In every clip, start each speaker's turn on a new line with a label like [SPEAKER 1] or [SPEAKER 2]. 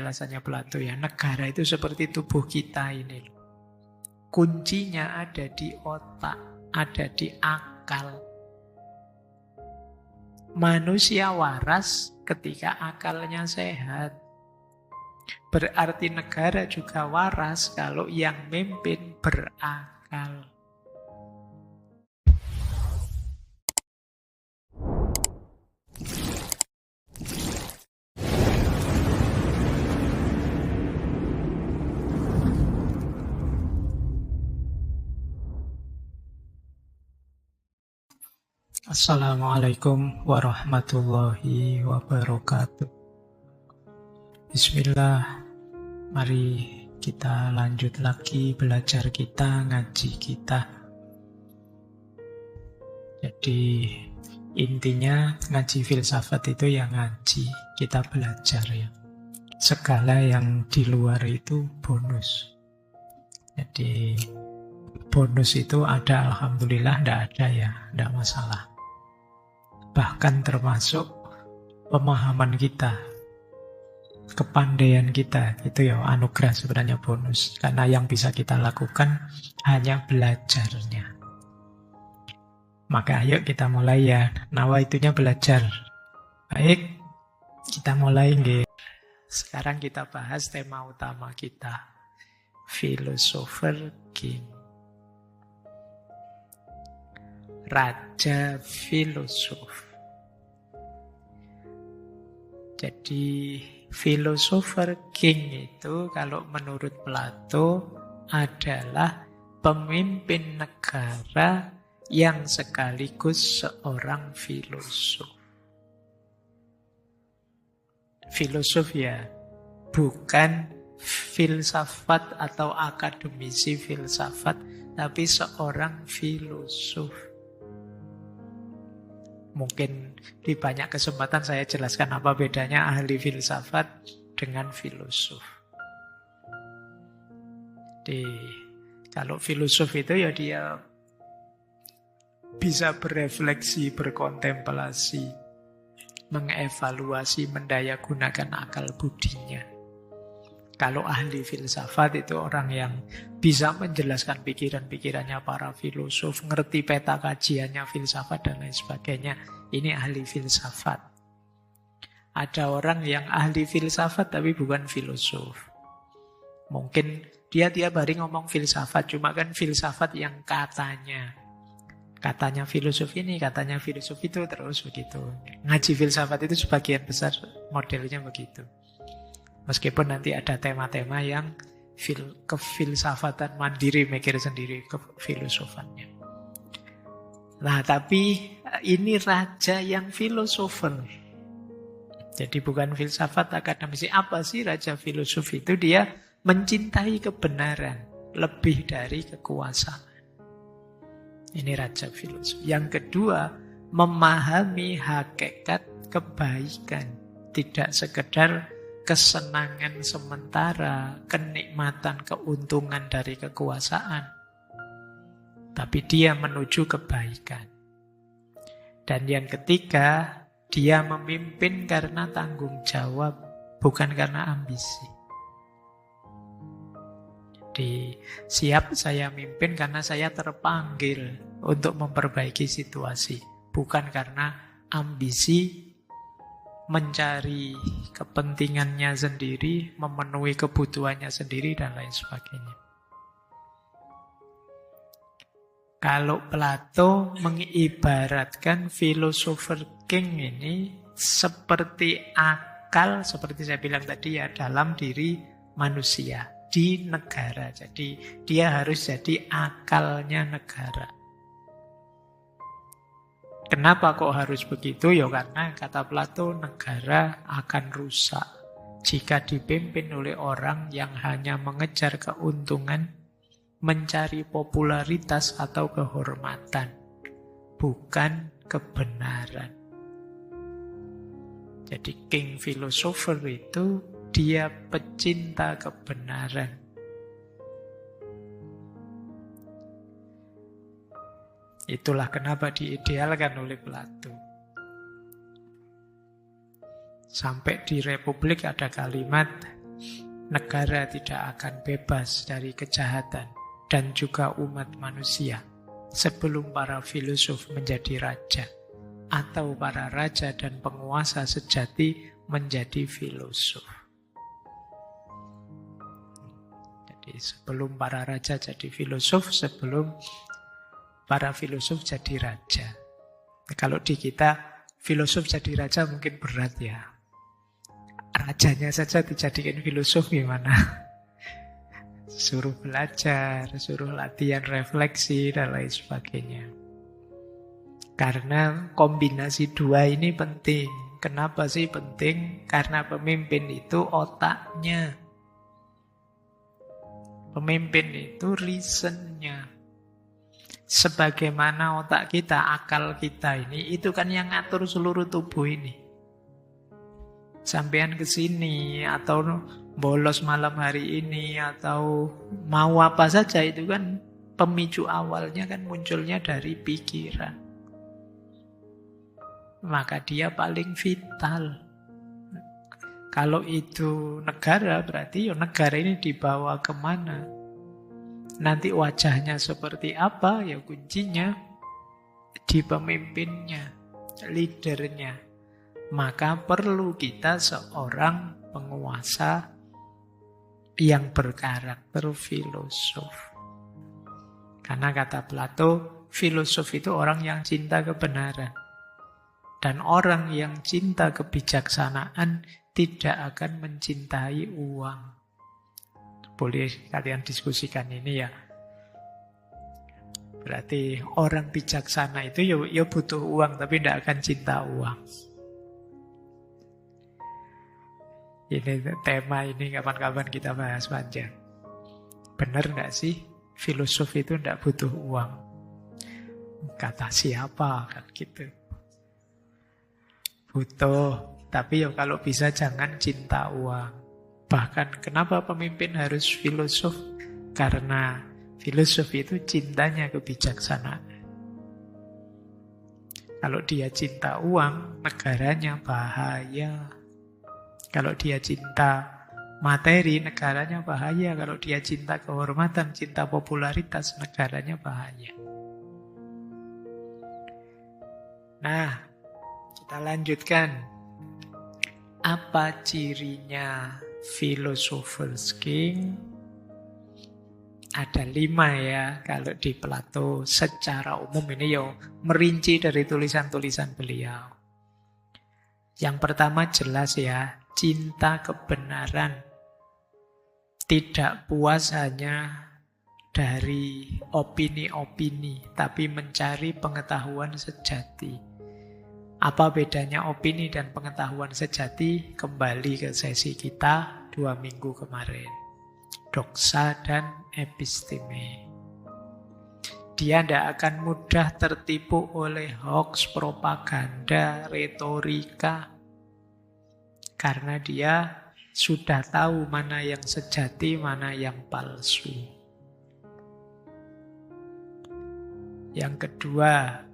[SPEAKER 1] alasannya Plato ya, negara itu seperti tubuh kita ini. Kuncinya ada di otak, ada di akal. Manusia waras ketika akalnya sehat. Berarti negara juga waras kalau yang mimpin berakal. Assalamualaikum warahmatullahi wabarakatuh. Bismillah, mari kita lanjut lagi belajar kita, ngaji kita. Jadi intinya ngaji filsafat itu ya ngaji, kita belajar ya. Segala yang di luar itu bonus. Jadi bonus itu ada, alhamdulillah, tidak ada ya, tidak masalah. Bahkan termasuk pemahaman kita, kepandaian kita, itu ya anugerah sebenarnya, bonus. Karena yang bisa kita lakukan hanya belajarnya. Maka ayo kita mulai ya, nawaitunya belajar. Baik, kita mulai nggih. Sekarang kita bahas tema utama kita, philosopher king. Raja filosof. Jadi philosopher king itu kalau menurut Plato adalah pemimpin negara yang sekaligus seorang filosof. Filosof ya, bukan filsafat atau akademisi filsafat, tapi seorang filosof. Mungkin di banyak kesempatan saya jelaskan apa bedanya ahli filsafat dengan filosof. Kalau filosof itu ya dia bisa berefleksi, berkontemplasi, mengevaluasi, mendayagunakan akal budinya. Kalau ahli filsafat itu orang yang bisa menjelaskan pikiran-pikirannya para filosof, ngerti peta kajiannya filsafat dan lain sebagainya. Ini ahli filsafat. Ada orang yang ahli filsafat tapi bukan filosof. Mungkin dia tiap hari ngomong filsafat, cuma kan filsafat yang katanya. Katanya filosof ini, katanya filosof itu, terus begitu. Ngaji filsafat itu sebagian besar modelnya begitu. Meskipun nanti ada tema-tema yang kefilsafatan mandiri, mikir sendiri kefilosofannya. Nah, tapi ini raja yang filosofer. Jadi bukan filsafat akademisi. Apa sih raja filosof itu? Dia mencintai kebenaran lebih dari kekuasaan. Ini raja filosof. Yang kedua, memahami hakikat kebaikan. Tidak sekedar kesenangan sementara, kenikmatan, keuntungan dari kekuasaan. Tapi dia menuju kebaikan. Dan yang ketiga, dia memimpin karena tanggung jawab, bukan karena ambisi. Jadi siap saya mimpin karena saya terpanggil untuk memperbaiki situasi. Bukan karena ambisi, mencari kepentingannya sendiri, memenuhi kebutuhannya sendiri, dan lain sebagainya. Kalau Plato mengibaratkan philosopher king ini seperti akal, seperti saya bilang tadi ya, dalam diri manusia, di negara. Jadi dia harus jadi akalnya negara. Kenapa kok harus begitu? Ya karena kata Plato, negara akan rusak jika dipimpin oleh orang yang hanya mengejar keuntungan, mencari popularitas atau kehormatan, bukan kebenaran. Jadi king philosopher itu dia pecinta kebenaran. Itulah kenapa diidealkan oleh Plato. Sampai di Republik ada kalimat, negara tidak akan bebas dari kejahatan dan juga umat manusia sebelum para filosof menjadi raja atau para raja dan penguasa sejati menjadi filosof. Jadi sebelum para raja jadi filosof, sebelum para filosof jadi raja. Kalau di kita filosof jadi raja mungkin berat ya. Rajanya saja dijadikan filosof gimana? Suruh belajar, suruh latihan refleksi, dan lain sebagainya. Karena kombinasi dua ini penting. Kenapa sih penting? Karena pemimpin itu otaknya. Pemimpin itu reasonnya. Sebagaimana otak kita, akal kita ini, itu kan yang ngatur seluruh tubuh ini. Sampean ke sini atau bolos malam hari ini atau mau apa saja itu kan pemicu awalnya kan munculnya dari pikiran. Maka dia paling vital. Kalau itu negara berarti ya negara ini dibawa kemana? Nanti wajahnya seperti apa? Ya kuncinya di pemimpinnya, leadernya. Maka perlu kita seorang penguasa yang berkarakter filosof. Karena kata Plato, filosof itu orang yang cinta kebenaran. Dan orang yang cinta kebijaksanaan tidak akan mencintai uang. Boleh kalian diskusikan ini ya. Berarti orang bijaksana itu ya butuh uang, tapi tidak akan cinta uang. Ini tema ini kapan-kapan kita bahas panjang. Benar nggak sih filosof itu tidak butuh uang? Kata siapa kan gitu. Butuh, tapi ya kalau bisa jangan cinta uang. Bahkan kenapa pemimpin harus filosof? Karena filosof itu cintanya kebijaksanaan. Kalau dia cinta uang, negaranya bahaya. Kalau dia cinta materi, negaranya bahaya. Kalau dia cinta kehormatan, cinta popularitas, negaranya bahaya. Nah, kita lanjutkan. Apa cirinya Philosopher's King? Ada 5 ya, kalau di Plato secara umum ini ya merinci dari tulisan-tulisan beliau. Yang pertama jelas ya, cinta kebenaran. Tidak puas hanya dari opini-opini, tapi mencari pengetahuan sejati. Apa bedanya opini dan pengetahuan sejati? Kembali ke sesi kita 2 minggu kemarin. Doksa dan episteme. Dia tidak akan mudah tertipu oleh hoax, propaganda, retorika. Karena dia sudah tahu mana yang sejati, mana yang palsu. Yang kedua,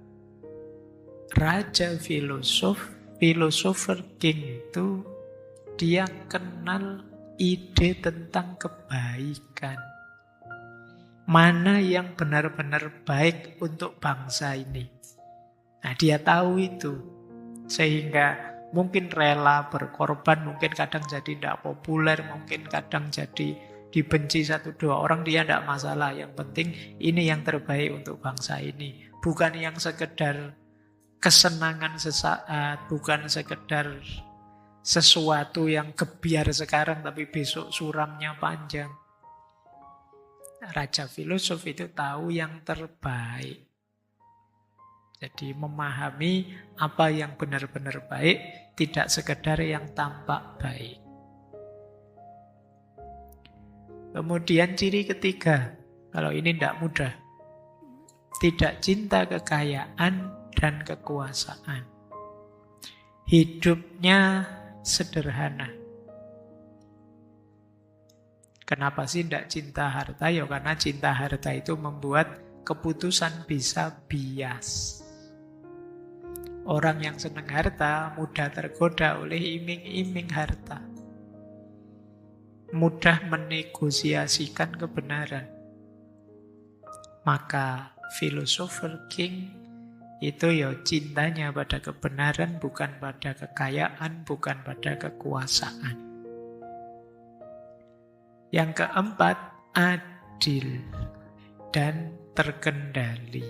[SPEAKER 1] raja filosof, philosopher king itu dia kenal ide tentang kebaikan. Mana yang benar-benar baik untuk bangsa ini. Nah, dia tahu itu. Sehingga mungkin rela berkorban, mungkin kadang jadi tidak populer, mungkin kadang jadi dibenci 1-2 orang, dia tidak masalah. Yang penting ini yang terbaik untuk bangsa ini. Bukan yang sekedar kesenangan sesaat, bukan sekedar sesuatu yang gebiar sekarang tapi besok suramnya panjang. Raja filosof itu tahu yang terbaik. Jadi memahami apa yang benar-benar baik, tidak sekedar yang tampak baik. Kemudian ciri ketiga, kalau ini tidak mudah. Tidak cinta kekayaan dan kekuasaan. Hidupnya sederhana. Kenapa sih tidak cinta harta? Ya karena cinta harta itu membuat keputusan bisa bias. Orang yang senang harta mudah tergoda oleh iming-iming harta. mudah menegosiasikan kebenaran. Maka philosopher king itu ya cintanya pada kebenaran, bukan pada kekayaan, bukan pada kekuasaan. Yang keempat, adil dan terkendali.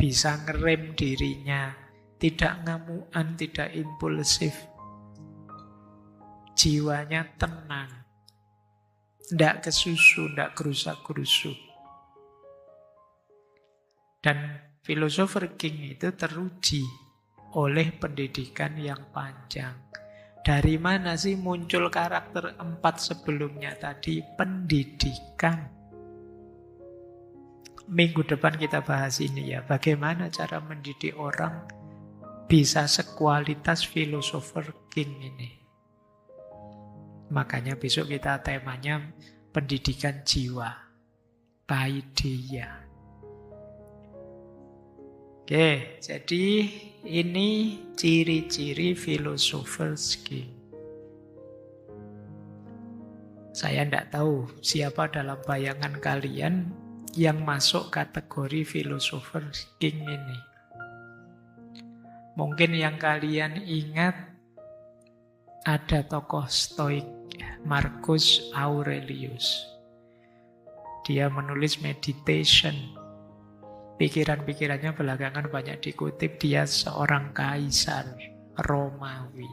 [SPEAKER 1] Bisa ngerem dirinya, tidak ngamuan, tidak impulsif. Jiwanya tenang. Tidak kesusu, tidak gerusak-gerusu. Dan philosopher king itu teruji oleh pendidikan yang panjang. Dari mana sih muncul karakter 4 sebelumnya tadi? Pendidikan. Minggu depan kita bahas ini ya. Bagaimana cara mendidik orang bisa sekualitas philosopher king ini. Makanya besok kita temanya pendidikan jiwa. Paideia. Oke, jadi ini ciri-ciri philosopher king. Saya tidak tahu siapa dalam bayangan kalian yang masuk kategori philosopher king ini. Mungkin yang kalian ingat ada tokoh stoik Marcus Aurelius. Dia menulis Meditation. Pikiran-pikirannya belakangan banyak dikutip. Dia seorang kaisar Romawi.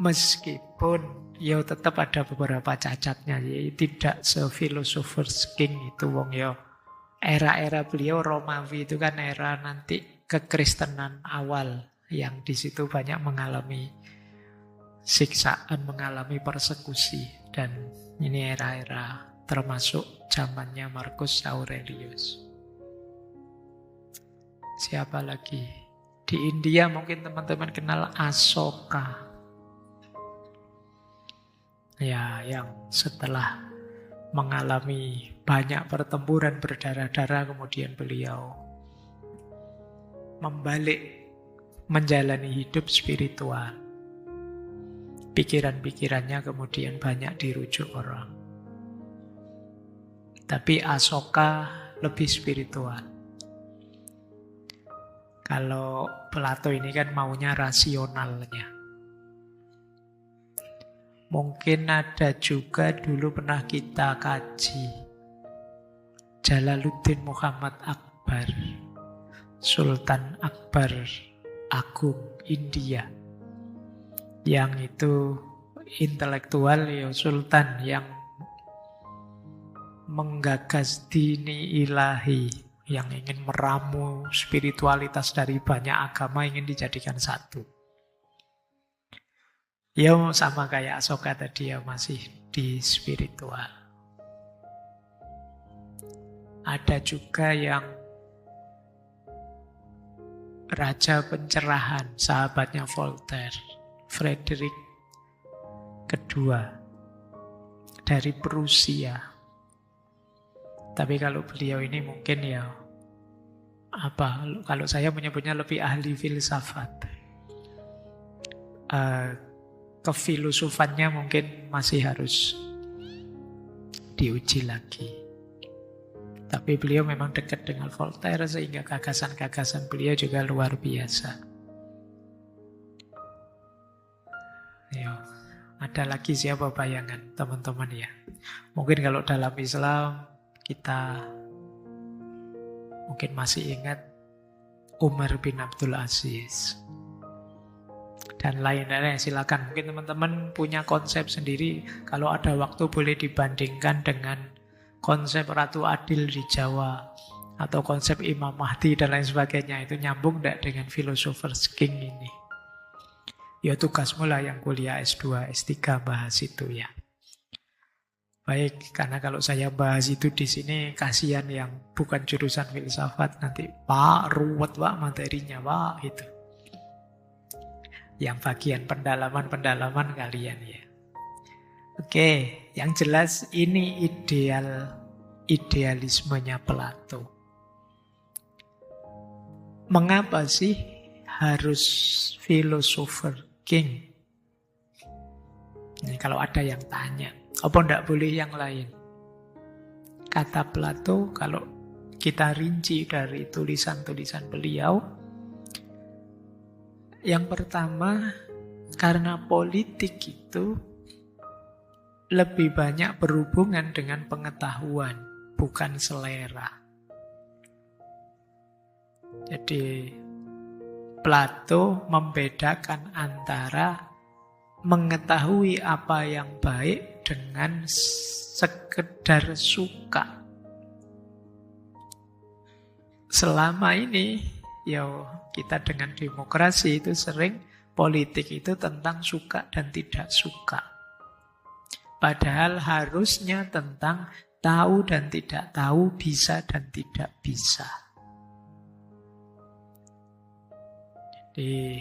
[SPEAKER 1] Meskipun ya tetap ada beberapa cacatnya, ya tidak se-philosopher king itu wong ya. Era-era beliau Romawi itu kan era nanti kekristenan awal yang di situ banyak mengalami siksaan, mengalami persekusi, dan ini era-era termasuk zamannya Marcus Aurelius. Siapa lagi? Di India mungkin teman-teman kenal Asoka. Ya, yang setelah mengalami banyak pertempuran berdarah-darah, kemudian beliau membalik menjalani hidup spiritual. Pikiran-pikirannya kemudian banyak dirujuk orang. Tapi Asoka lebih spiritual. Kalau Plato ini kan maunya rasionalnya. Mungkin ada juga dulu pernah kita kaji Jalaluddin Muhammad Akbar, Sultan Akbar Agung India. Yang itu intelektual ya, sultan yang menggagas dini ilahi, yang ingin meramu spiritualitas dari banyak agama, ingin dijadikan satu. Ya sama kayak Asoka tadi ya, masih di spiritual. Ada juga yang raja pencerahan, sahabatnya Voltaire, Frederick kedua dari Prusia. Tapi kalau beliau ini mungkin ya kalau saya menyebutnya lebih ahli filsafat. Kefilosofannya mungkin masih harus diuji lagi. Tapi beliau memang dekat dengan Voltaire sehingga gagasan-gagasan beliau juga luar biasa. Ya, ada lagi siapa bayangan teman-teman ya? Mungkin kalau dalam Islam kita mungkin masih ingat Umar bin Abdul Aziz dan lain-lain. Silakan, mungkin teman-teman punya konsep sendiri. Kalau ada waktu boleh dibandingkan dengan konsep Ratu Adil di Jawa atau konsep Imam Mahdi dan lain sebagainya. Itu nyambung tidak dengan philosopher king ini? Ya tugasmu lah yang kuliah S2, S3 bahas itu ya. Baik, karena kalau saya bahas itu di sini kasihan yang bukan jurusan filsafat, nanti Pak ruwet Pak materinya Pak gitu. Yang bagian pendalaman kalian ya. Oke, yang jelas ini idealismenya Plato. Mengapa sih harus philosopher king Ini kalau ada yang tanya, apa ndak boleh yang lain? Kata Plato, kalau kita rinci dari tulisan-tulisan beliau, yang pertama, karena politik itu lebih banyak berhubungan dengan pengetahuan, bukan selera. Jadi, Plato membedakan antara mengetahui apa yang baik dengan sekedar suka. Selama ini, ya kita dengan demokrasi itu sering politik itu tentang suka dan tidak suka. Padahal harusnya tentang tahu dan tidak tahu, bisa dan tidak bisa. Jadi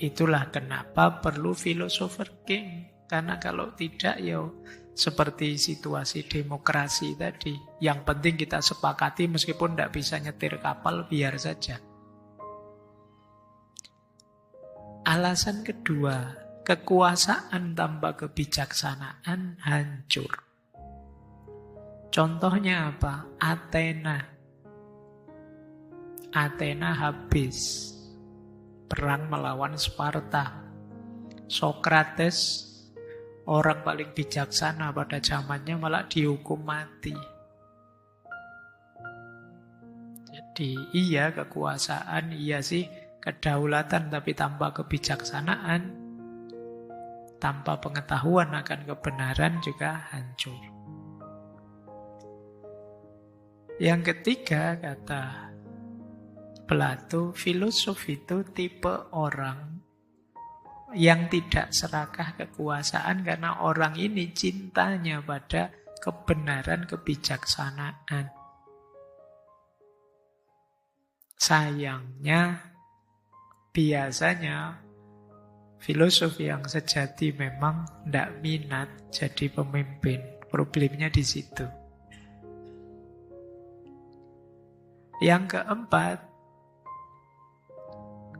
[SPEAKER 1] itulah kenapa perlu philosopher king. Karena kalau tidak ya seperti situasi demokrasi tadi. Yang penting kita sepakati meskipun tidak bisa nyetir kapal, biar saja. Alasan kedua, kekuasaan tanpa kebijaksanaan hancur. Contohnya apa? Athena. Athena habis. Perang melawan Sparta. Socrates, orang paling bijaksana pada zamannya, malah dihukum mati. Jadi iya kekuasaan, iya sih kedaulatan, tapi tanpa kebijaksanaan, tanpa pengetahuan akan kebenaran juga hancur. Yang ketiga, kata Plato, filosof itu tipe orang yang tidak serakah kekuasaan karena orang ini cintanya pada kebenaran, kebijaksanaan. Sayangnya, biasanya filosof yang sejati memang tidak minat jadi pemimpin. Problemnya di situ. Yang keempat,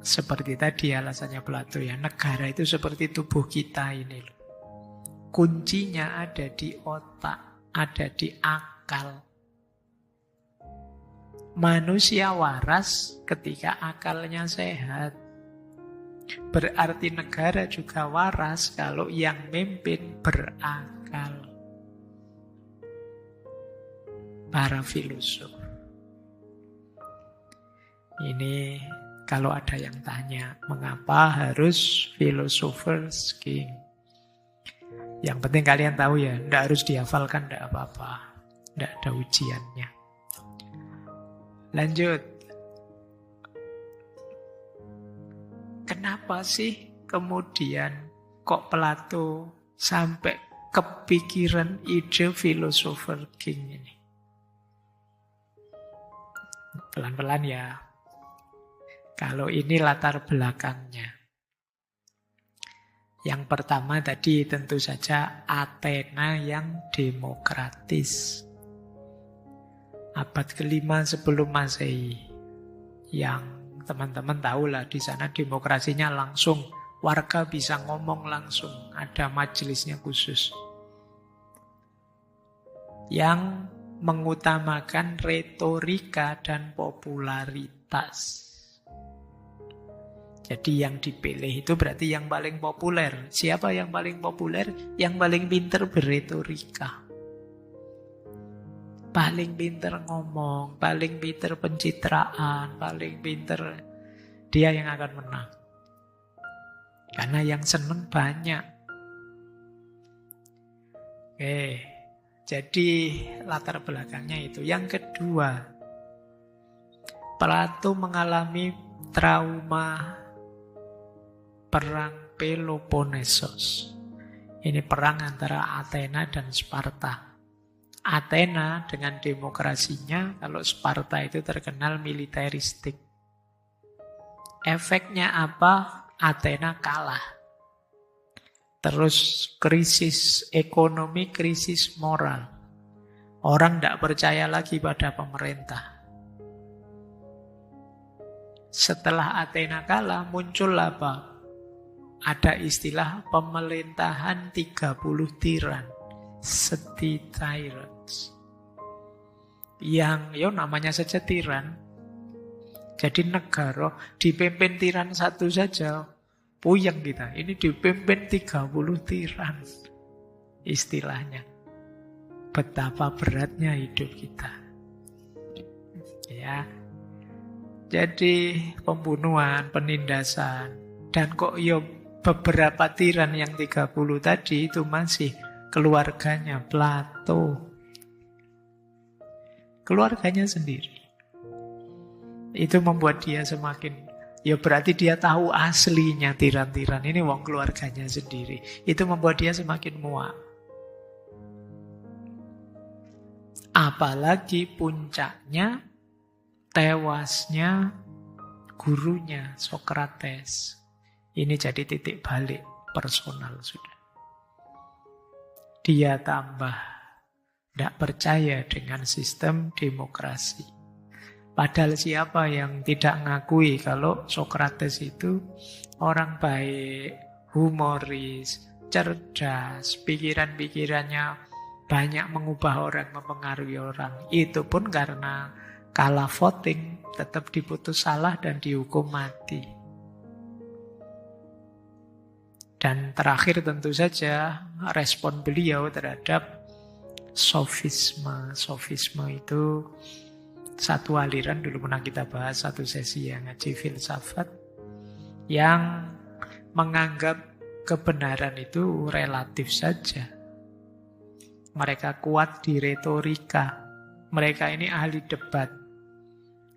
[SPEAKER 1] seperti tadi alasannya Plato ya, negara itu seperti tubuh kita ini loh. Kuncinya ada di otak, ada di akal. Manusia waras ketika akalnya sehat. Berarti negara juga waras kalau yang mimpin berakal. Para filosof. Ini kalau ada yang tanya, mengapa harus philosophers king? Yang penting kalian tahu ya, tidak harus dihafalkan, tidak apa-apa. Tidak ada ujiannya. Lanjut. Kenapa sih kemudian kok Plato sampai kepikiran ide philosopher king ini? Pelan-pelan ya. Kalau ini latar belakangnya. Yang pertama tadi tentu saja Athena yang demokratis. Abad ke-5 sebelum Masehi. Yang teman-teman tahulah di sana demokrasinya langsung. Warga bisa ngomong langsung. Ada majelisnya khusus. Yang mengutamakan retorika dan popularitas. Jadi yang dipilih itu berarti yang paling populer. Siapa yang paling populer? Yang paling pinter berretorika. Paling pinter ngomong, paling pinter pencitraan, paling pinter, dia yang akan menang. Karena yang seneng banyak. Oke, jadi latar belakangnya itu. Yang kedua, Plato mengalami trauma perang Peloponnesos. Ini perang antara Athena dan Sparta. Athena dengan demokrasinya, kalau Sparta itu terkenal militeristik. Efeknya apa? Athena kalah. Terus krisis ekonomi, krisis moral. Orang tidak percaya lagi pada pemerintah. Setelah Athena kalah, muncul apa? ada istilah pemerintahan 30 tiran, seti tyrants. Yang namanya saja tiran. Jadi negara dipimpin tiran satu saja, puyeng kita. Ini dipimpin 30 tiran. Istilahnya. Betapa beratnya hidup kita. Ya. Jadi pembunuhan, penindasan. Dan kok beberapa tiran yang 30 tadi itu masih keluarganya Plato. Keluarganya sendiri. Itu membuat dia semakin, berarti dia tahu aslinya tiran-tiran ini wong keluarganya sendiri. Itu membuat dia semakin muak. Apalagi puncaknya tewasnya gurunya Sokrates. Ini jadi titik balik personal sudah. Dia tambah tidak percaya dengan sistem demokrasi. Padahal siapa yang tidak ngakui kalau Sokrates itu orang baik, humoris, cerdas, pikiran-pikirannya banyak mengubah orang, mempengaruhi orang. Itu pun karena kalah voting, tetap diputus salah dan dihukum mati. Dan terakhir tentu saja respon beliau terhadap sofisme. Sofisme itu satu aliran, dulu pernah kita bahas satu sesi yang ngaji filsafat, yang menganggap kebenaran itu relatif saja. Mereka kuat di retorika. Mereka ini ahli debat.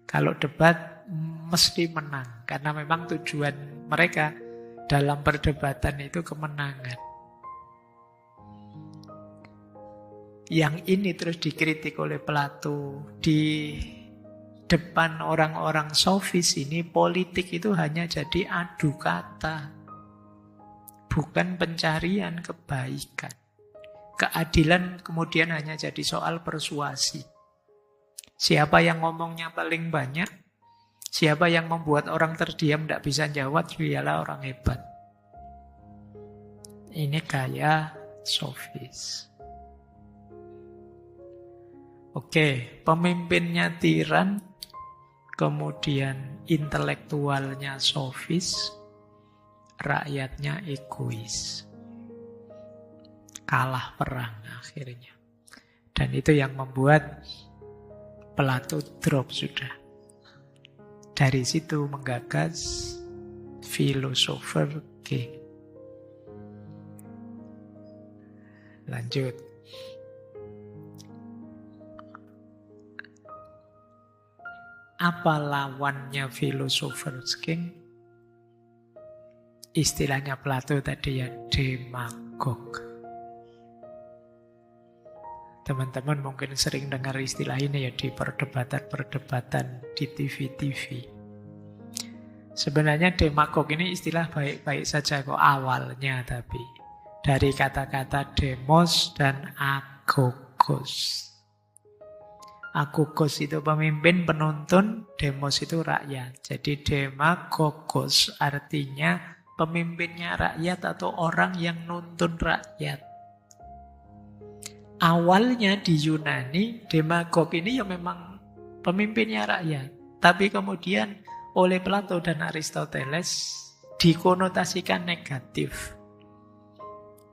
[SPEAKER 1] Kalau debat mesti menang, karena memang tujuan mereka dalam perdebatan itu kemenangan. Yang ini terus dikritik oleh Plato. Di depan orang-orang sofis ini, politik itu hanya jadi adu kata. Bukan pencarian kebaikan. Keadilan kemudian hanya jadi soal persuasi. Siapa yang ngomongnya paling banyak, siapa yang membuat orang terdiam tidak bisa jawab, dialah orang hebat. Ini gaya sofis. Oke, pemimpinnya tiran, kemudian intelektualnya sofis, rakyatnya egois. Kalah perang akhirnya. Dan itu yang membuat Plato drop sudah. Dari situ menggagas filosofer king. Lanjut. Apa lawannya philosophers king? Istilahnya Plato tadi ya, demagog. Teman-teman mungkin sering dengar istilah ini ya di perdebatan-perdebatan di TV-TV. Sebenarnya demagog ini istilah baik-baik saja kok awalnya, tapi dari kata-kata demos dan agogos. Agogos itu pemimpin, penuntun, demos itu rakyat. Jadi demagogos artinya pemimpinnya rakyat atau orang yang nuntun rakyat. Awalnya di Yunani, demagog ini ya memang pemimpinnya rakyat. Tapi kemudian oleh Plato dan Aristoteles dikonotasikan negatif.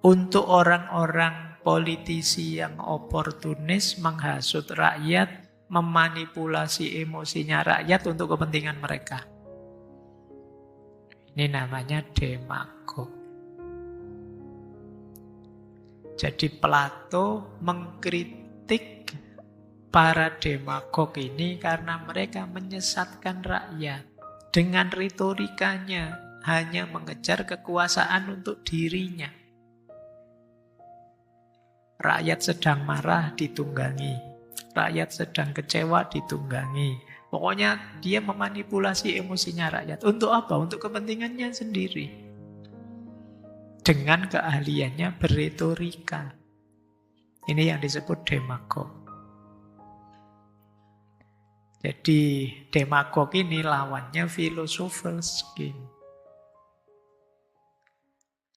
[SPEAKER 1] Untuk orang-orang politisi yang oportunis, menghasut rakyat, memanipulasi emosinya rakyat untuk kepentingan mereka. Ini namanya demagog. Jadi Plato mengkritik para demagog ini karena mereka menyesatkan rakyat. Dengan retorikanya hanya mengejar kekuasaan untuk dirinya. Rakyat sedang marah ditunggangi. Rakyat sedang kecewa ditunggangi. Pokoknya dia memanipulasi emosinya rakyat. Untuk apa? Untuk kepentingannya sendiri. Dengan keahliannya berretorika. Ini yang disebut demagog. Jadi demagog ini lawannya philosophers king.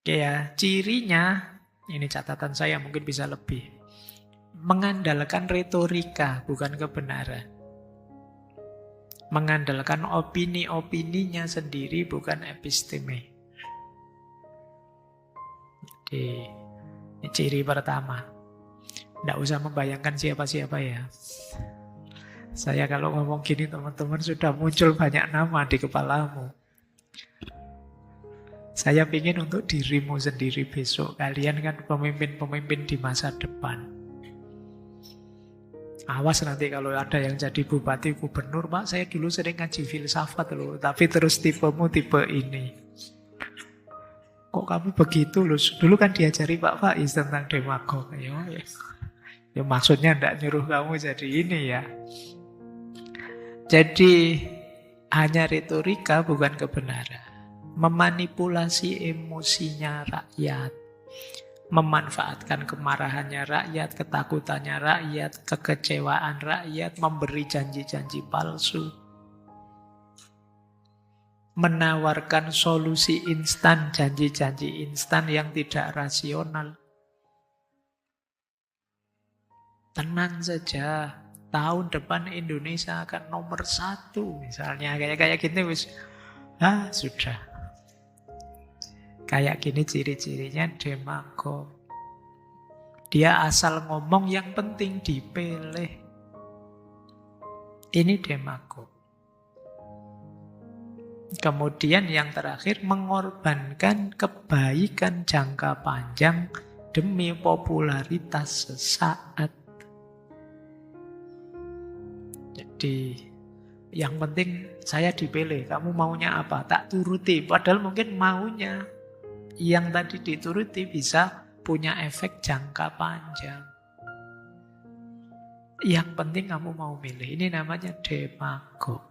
[SPEAKER 1] Ya, cirinya, ini catatan saya mungkin bisa lebih. Mengandalkan retorika, bukan kebenaran. Mengandalkan opini-opininya sendiri, bukan episteme. Jadi, ini ciri pertama. Tidak usah membayangkan siapa-siapa ya. Saya kalau ngomong gini, teman-teman sudah muncul banyak nama di kepalamu. Saya ingin untuk dirimu sendiri besok. Kalian kan pemimpin-pemimpin di masa depan. Awas nanti kalau ada yang jadi bupati, gubernur, Pak, saya dulu sering ngaji filsafat loh, tapi terus tipemu tipe ini. Kok kamu begitu loh? Dulu kan diajari Pak Faiz tentang demagog. Ya maksudnya tidak nyuruh kamu jadi ini ya. Jadi hanya retorika, bukan kebenaran. Memanipulasi emosinya rakyat, memanfaatkan kemarahannya rakyat, ketakutannya rakyat, kekecewaan rakyat, memberi janji-janji palsu, menawarkan solusi instan, janji-janji instan yang tidak rasional. Tenang saja, tahun depan Indonesia akan nomor 1 misalnya, kayak gini wis, sudah. Kayak gini ciri-cirinya demagog. Dia asal ngomong yang penting dipilih. Ini demagog. Kemudian yang terakhir, mengorbankan kebaikan jangka panjang demi popularitas sesaat. Jadi yang penting saya dipilih, kamu maunya apa? Tak turuti. Padahal mungkin maunya yang tadi dituruti bisa punya efek jangka panjang. Yang penting kamu mau milih. Ini namanya demagog.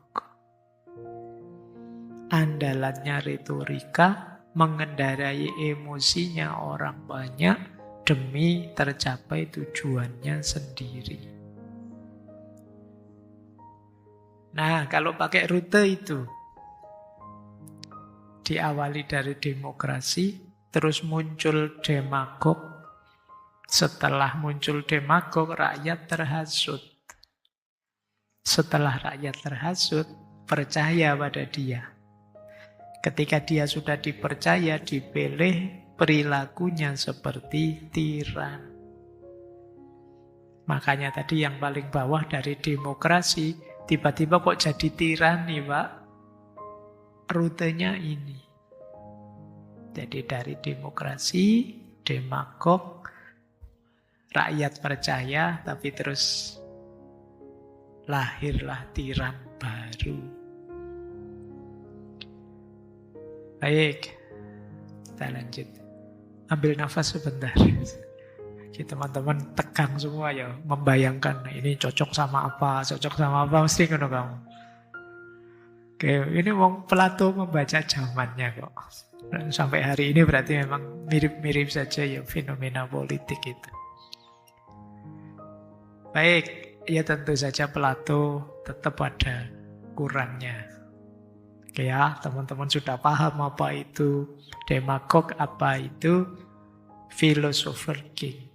[SPEAKER 1] Andalannya retorika, mengendarai emosinya orang banyak demi tercapai tujuannya sendiri. Nah, kalau pakai rute itu, diawali dari demokrasi, terus muncul demagog. Setelah muncul demagog, rakyat terhasut. Setelah rakyat terhasut, percaya pada dia. Ketika dia sudah dipercaya, dipilih, perilakunya seperti tiran. Makanya tadi yang paling bawah dari demokrasi, tiba-tiba kok jadi tirani, Pak? Rutenya ini. Jadi dari demokrasi, demagog, rakyat percaya, tapi terus lahirlah tiran baru. Baik, kita lanjut. Ambil nafas sebentar. Oke, teman-teman tegang semua ya, membayangkan ini cocok sama apa, mesti ngono kamu. Oke, ini wong Plato membaca zamannya kok. Dan sampai hari ini berarti memang mirip-mirip saja ya fenomena politik itu. Baik, ya tentu saja Plato tetap ada kurangnya. Oke ya, teman-teman sudah paham apa itu demagog, apa itu philosopher king.